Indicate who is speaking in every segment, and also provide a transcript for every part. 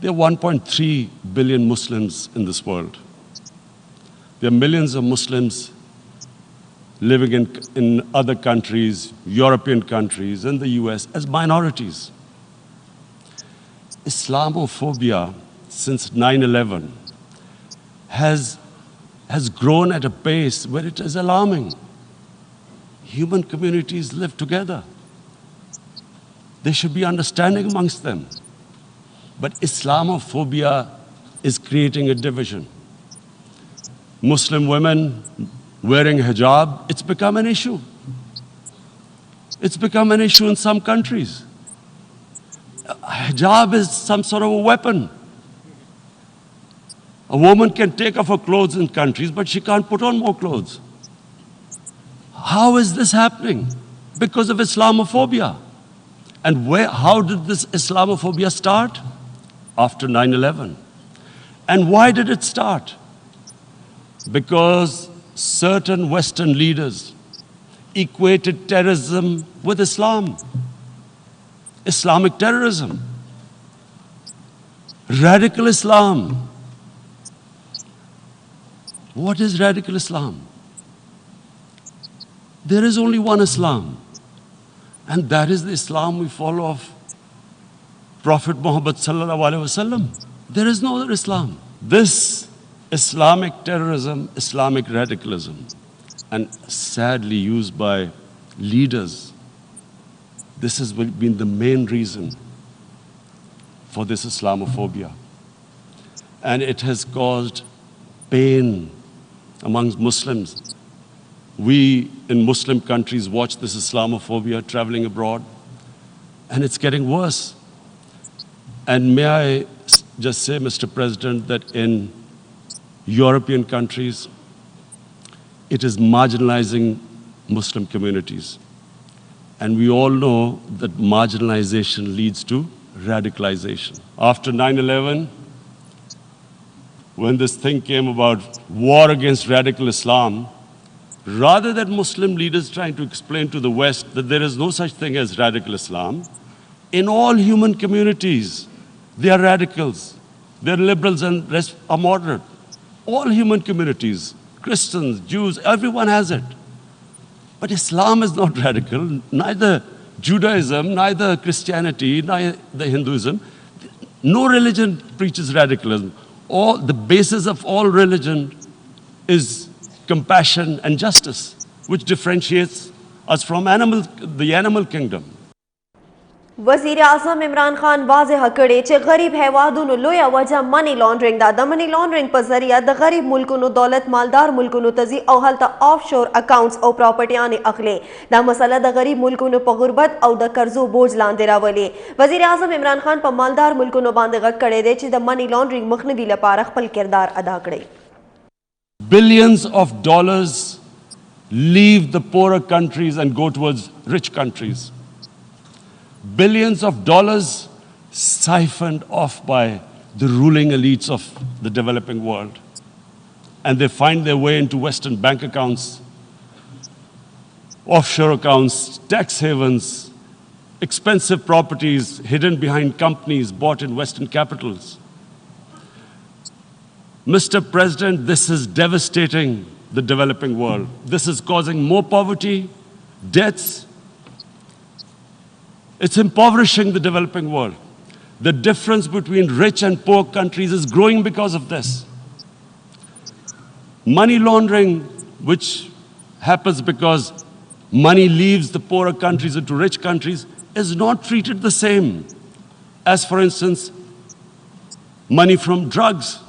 Speaker 1: There are 1.3 billion Muslims in this world. There are millions of Muslims living in other countries, European countries, and the US as minorities. Islamophobia since 9/11 has grown at a pace where it is alarming. Human communities live together. There should be understanding amongst them. But Islamophobia is creating a division. Muslim women wearing hijab, it's become an issue. It's become an issue in some countries. Hijab is some sort of a weapon. A woman can take off her clothes in countries, but she can't put on more clothes. How is this happening? Because of Islamophobia. And how did this Islamophobia start? After 9/11. And why did it start? Because certain Western leaders equated terrorism with Islam. Islamic terrorism. Radical Islam. What is radical Islam? There is only one Islam. And that is the Islam we follow of Prophet Muhammad sallallahu alaihi wasallam. There is no other Islam. This Islamic terrorism, Islamic radicalism, and sadly used by leaders, this has been the main reason for this Islamophobia. And it has caused pain amongst Muslims. We in Muslim countries watch this Islamophobia traveling abroad, and it's getting worse. And may I just say, Mr. President, that in European countries, it is marginalizing Muslim communities. And we all know that marginalization leads to radicalization. After 9/11, when this thing came about war against radical Islam, rather than Muslim leaders trying to explain to the West that there is no such thing as radical Islam, in all human communities, they are radicals. They're liberals and rest are moderate. All human communities, Christians, Jews, everyone has it. But Islam is not radical, neither Judaism, neither Christianity, neither Hinduism. No religion preaches radicalism. The basis of all religion is compassion and justice, which differentiates us from the animal kingdom.
Speaker 2: وزیر اعظم عمران خان واضح کړي چې غریب هیوادونو لویه وجه منی لانډرینګ ده. د منی لانډرینګ په ذریعه د غریب ملکونو دولت مالدار ملکونو ته ځي او هلته آف شور اکاونټس او پراپرټیانې اخلي. دا مسله د غریب ملکونو په غربت او د قرضو بوج لاندې راولي. وزیر اعظم عمران خان په مالدار ملکونو باندې غږ کړی دی چې د منی لانډرینګ مخنیوي لپاره خپل کردار ادا کړي.
Speaker 1: Billions of dollars leave the poorer countries and go towards rich countries. Billions of dollars siphoned off by the ruling elites of the developing world. And they find their way into Western bank accounts, offshore accounts, tax havens, expensive properties hidden behind companies bought in Western capitals. Mr. President, this is devastating the developing world. This is causing more poverty, debts. It's impoverishing the developing world. The difference between rich and poor countries is growing because of this. Money laundering, which happens because money leaves the poorer countries into rich countries, is not treated the same as, for instance, money from drugs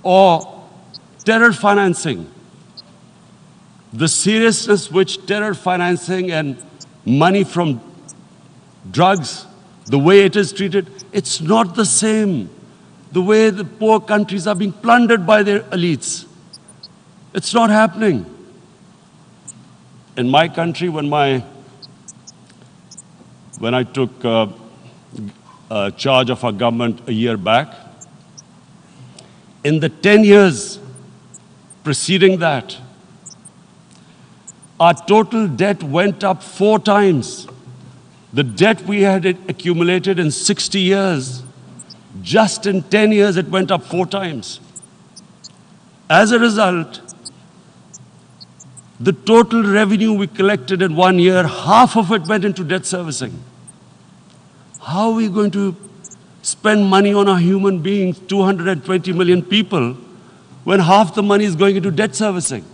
Speaker 1: or terror financing. The seriousness which terror financing and money from drugs, the way it is treated, it's not the same. The way the poor countries are being plundered by their elites. It's not happening. In my country, when I took charge of our government a year back, in the 10 years preceding that, our total debt went up 4 times. The debt we had accumulated in 60 years Just in 10 years, it went up 4 times. As a result, the total revenue we collected in 1 year, half of it went into debt servicing. How are we going to spend money on our human beings, 220 million people, when half the money is going into debt servicing?